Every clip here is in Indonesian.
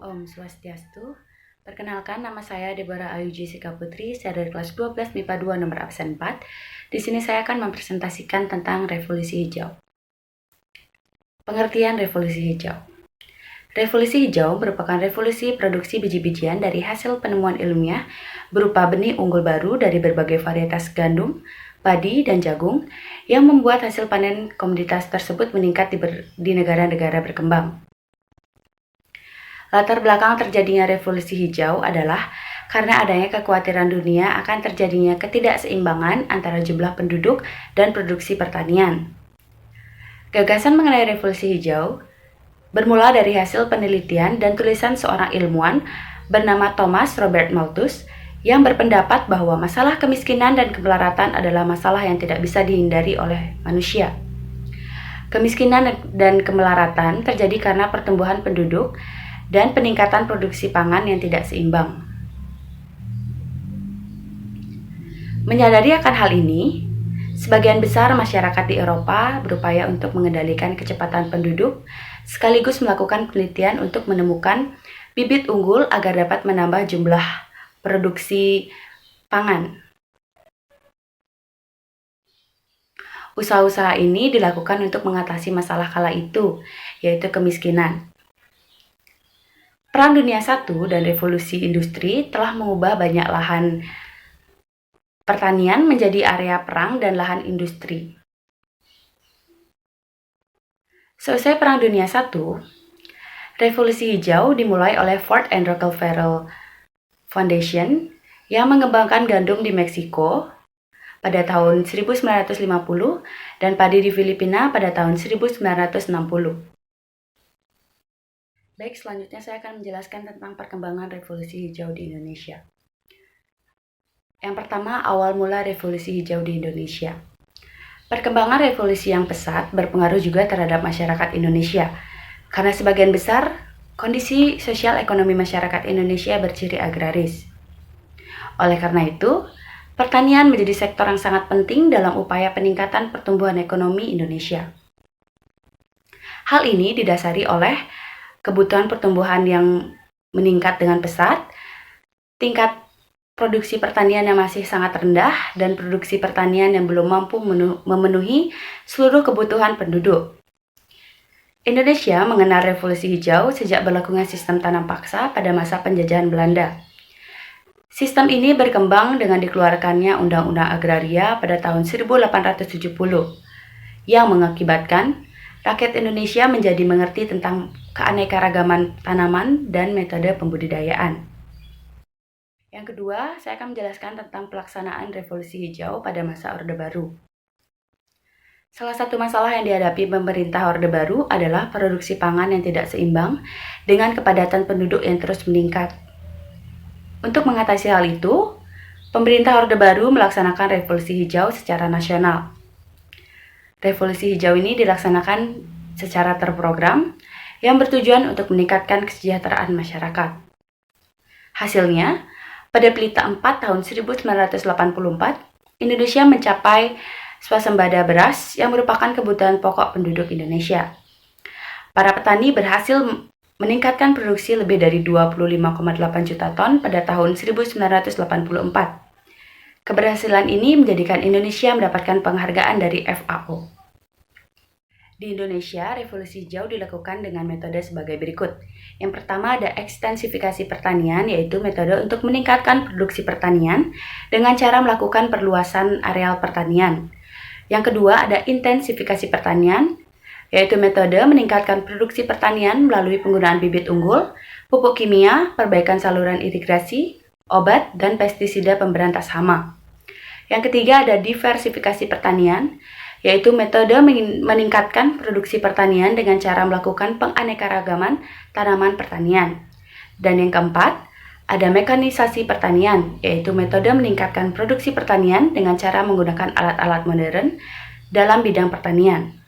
Om Swastiastu. Perkenalkan, nama saya Deborah Ayu Jessica Putri, saya dari kelas 12 MIPA 2 nomor absen 4. Di sini saya akan mempresentasikan tentang revolusi hijau. Pengertian revolusi hijau. Revolusi hijau merupakan revolusi produksi biji-bijian dari hasil penemuan ilmiah berupa benih unggul baru dari berbagai varietas gandum, padi, dan jagung yang membuat hasil panen komoditas tersebut meningkat di negara-negara berkembang. Latar belakang terjadinya revolusi hijau adalah karena adanya kekhawatiran dunia akan terjadinya ketidakseimbangan antara jumlah penduduk dan produksi pertanian. Gagasan mengenai revolusi hijau bermula dari hasil penelitian dan tulisan seorang ilmuwan bernama Thomas Robert Malthus yang berpendapat bahwa masalah kemiskinan dan kemelaratan adalah masalah yang tidak bisa dihindari oleh manusia. Kemiskinan dan kemelaratan terjadi karena pertumbuhan penduduk dan peningkatan produksi pangan yang tidak seimbang. Menyadari akan hal ini, sebagian besar masyarakat di Eropa berupaya untuk mengendalikan kecepatan penduduk, sekaligus melakukan penelitian untuk menemukan bibit unggul agar dapat menambah jumlah produksi pangan. Usaha-usaha ini dilakukan untuk mengatasi masalah kala itu, yaitu kemiskinan. Perang Dunia I dan revolusi industri telah mengubah banyak lahan pertanian menjadi area perang dan lahan industri. Selesai Perang Dunia I, revolusi hijau dimulai oleh Ford and Rockefeller Foundation yang mengembangkan gandum di Meksiko pada tahun 1950 dan padi di Filipina pada tahun 1960. Baik, selanjutnya saya akan menjelaskan tentang perkembangan revolusi hijau di Indonesia. Yang pertama, awal mula revolusi hijau di Indonesia. Perkembangan revolusi yang pesat berpengaruh juga terhadap masyarakat Indonesia, karena sebagian besar kondisi sosial ekonomi masyarakat Indonesia berciri agraris. Oleh karena itu, pertanian menjadi sektor yang sangat penting dalam upaya peningkatan pertumbuhan ekonomi Indonesia. Hal ini didasari oleh kebutuhan pertumbuhan yang meningkat dengan pesat, tingkat produksi pertanian yang masih sangat rendah, dan produksi pertanian yang belum mampu memenuhi seluruh kebutuhan penduduk. Indonesia mengenal revolusi hijau sejak berlakunya sistem tanam paksa pada masa penjajahan Belanda. Sistem ini berkembang dengan dikeluarkannya Undang-Undang Agraria pada tahun 1870, yang mengakibatkan rakyat Indonesia menjadi mengerti tentang keanekaragaman tanaman dan metode pembudidayaan. Yang kedua, saya akan menjelaskan tentang pelaksanaan revolusi hijau pada masa Orde Baru. Salah satu masalah yang dihadapi pemerintah Orde Baru adalah produksi pangan yang tidak seimbang dengan kepadatan penduduk yang terus meningkat. Untuk mengatasi hal itu, pemerintah Orde Baru melaksanakan revolusi hijau secara nasional. Revolusi hijau ini dilaksanakan secara terprogram yang bertujuan untuk meningkatkan kesejahteraan masyarakat. Hasilnya, pada Pelita 4 tahun 1984, Indonesia mencapai swasembada beras yang merupakan kebutuhan pokok penduduk Indonesia. Para petani berhasil meningkatkan produksi lebih dari 25,8 juta ton pada tahun 1984. Keberhasilan ini menjadikan Indonesia mendapatkan penghargaan dari FAO. Di Indonesia, revolusi hijau dilakukan dengan metode sebagai berikut. Yang pertama ada ekstensifikasi pertanian, yaitu metode untuk meningkatkan produksi pertanian dengan cara melakukan perluasan areal pertanian. Yang kedua ada intensifikasi pertanian, yaitu metode meningkatkan produksi pertanian melalui penggunaan bibit unggul, pupuk kimia, perbaikan saluran irigasi, obat, dan pestisida pemberantas hama. Yang ketiga ada diversifikasi pertanian, yaitu metode meningkatkan produksi pertanian dengan cara melakukan penganekaragaman tanaman pertanian. Dan yang keempat, ada mekanisasi pertanian, yaitu metode meningkatkan produksi pertanian dengan cara menggunakan alat-alat modern dalam bidang pertanian.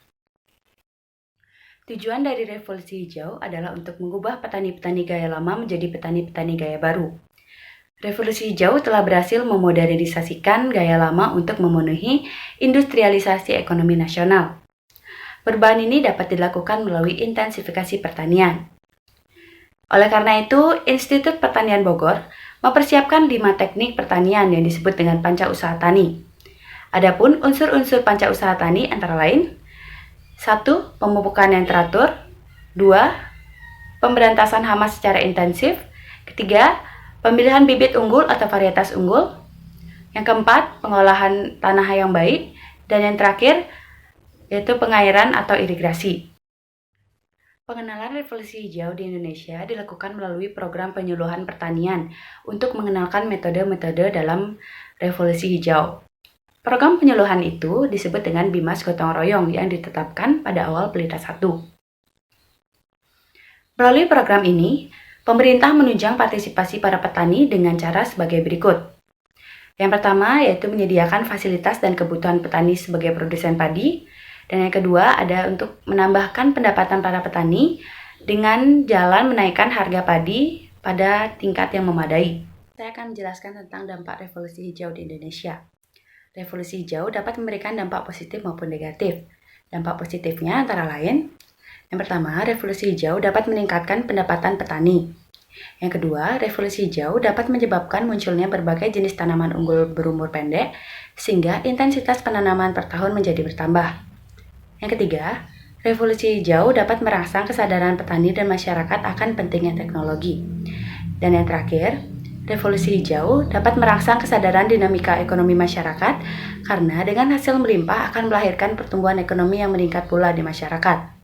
Tujuan dari revolusi hijau adalah untuk mengubah petani-petani gaya lama menjadi petani-petani gaya baru. Revolusi hijau telah berhasil memodernisasikan gaya lama untuk memenuhi industrialisasi ekonomi nasional. Perubahan ini dapat dilakukan melalui intensifikasi pertanian. Oleh karena itu, Institut Pertanian Bogor mempersiapkan 5 teknik pertanian yang disebut dengan panca usaha tani. Adapun unsur-unsur panca usaha tani antara lain: 1. Pemupukan yang teratur. 2. Pemberantasan hama secara intensif. Ketiga, pemilihan bibit unggul atau varietas unggul. Yang keempat, pengolahan tanah yang baik. Dan yang terakhir, yaitu pengairan atau irigasi. Pengenalan revolusi hijau di Indonesia dilakukan melalui program penyuluhan pertanian untuk mengenalkan metode-metode dalam revolusi hijau. Program penyuluhan itu disebut dengan Bimas Gotong Royong yang ditetapkan pada awal Pelita 1. Melalui program ini, pemerintah menunjang partisipasi para petani dengan cara sebagai berikut. Yang pertama yaitu menyediakan fasilitas dan kebutuhan petani sebagai produsen padi. Dan yang kedua ada untuk menambahkan pendapatan para petani dengan jalan menaikkan harga padi pada tingkat yang memadai. Saya akan menjelaskan tentang dampak revolusi hijau di Indonesia. Revolusi hijau dapat memberikan dampak positif maupun negatif. Dampak positifnya antara lain, yang pertama, revolusi hijau dapat meningkatkan pendapatan petani. Yang kedua, revolusi hijau dapat menyebabkan munculnya berbagai jenis tanaman unggul berumur pendek, sehingga intensitas penanaman per tahun menjadi bertambah. Yang ketiga, revolusi hijau dapat merangsang kesadaran petani dan masyarakat akan pentingnya teknologi. Dan yang terakhir, revolusi hijau dapat merangsang kesadaran dinamika ekonomi masyarakat karena dengan hasil melimpah akan melahirkan pertumbuhan ekonomi yang meningkat pula di masyarakat.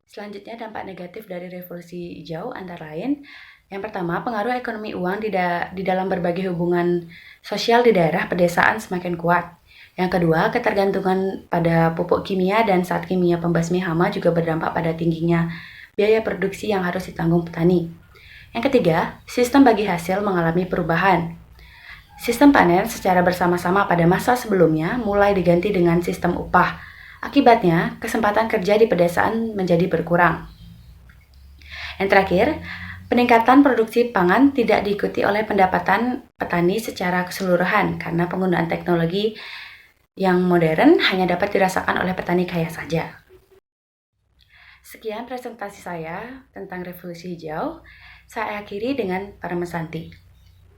Selanjutnya, dampak negatif dari revolusi hijau antara lain, yang pertama, pengaruh ekonomi uang di dalam berbagai hubungan sosial di daerah pedesaan semakin kuat. Yang kedua, ketergantungan pada pupuk kimia dan zat kimia pembasmi hama juga berdampak pada tingginya biaya produksi yang harus ditanggung petani. Yang ketiga, sistem bagi hasil mengalami perubahan. Sistem panen secara bersama-sama pada masa sebelumnya mulai diganti dengan sistem upah. Akibatnya, kesempatan kerja di pedesaan menjadi berkurang. Yang terakhir, peningkatan produksi pangan tidak diikuti oleh pendapatan petani secara keseluruhan karena penggunaan teknologi yang modern hanya dapat dirasakan oleh petani kaya saja. Sekian presentasi saya tentang revolusi hijau. Saya akhiri dengan Parama Santi.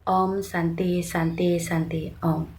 Om Santi Santi Santi Om.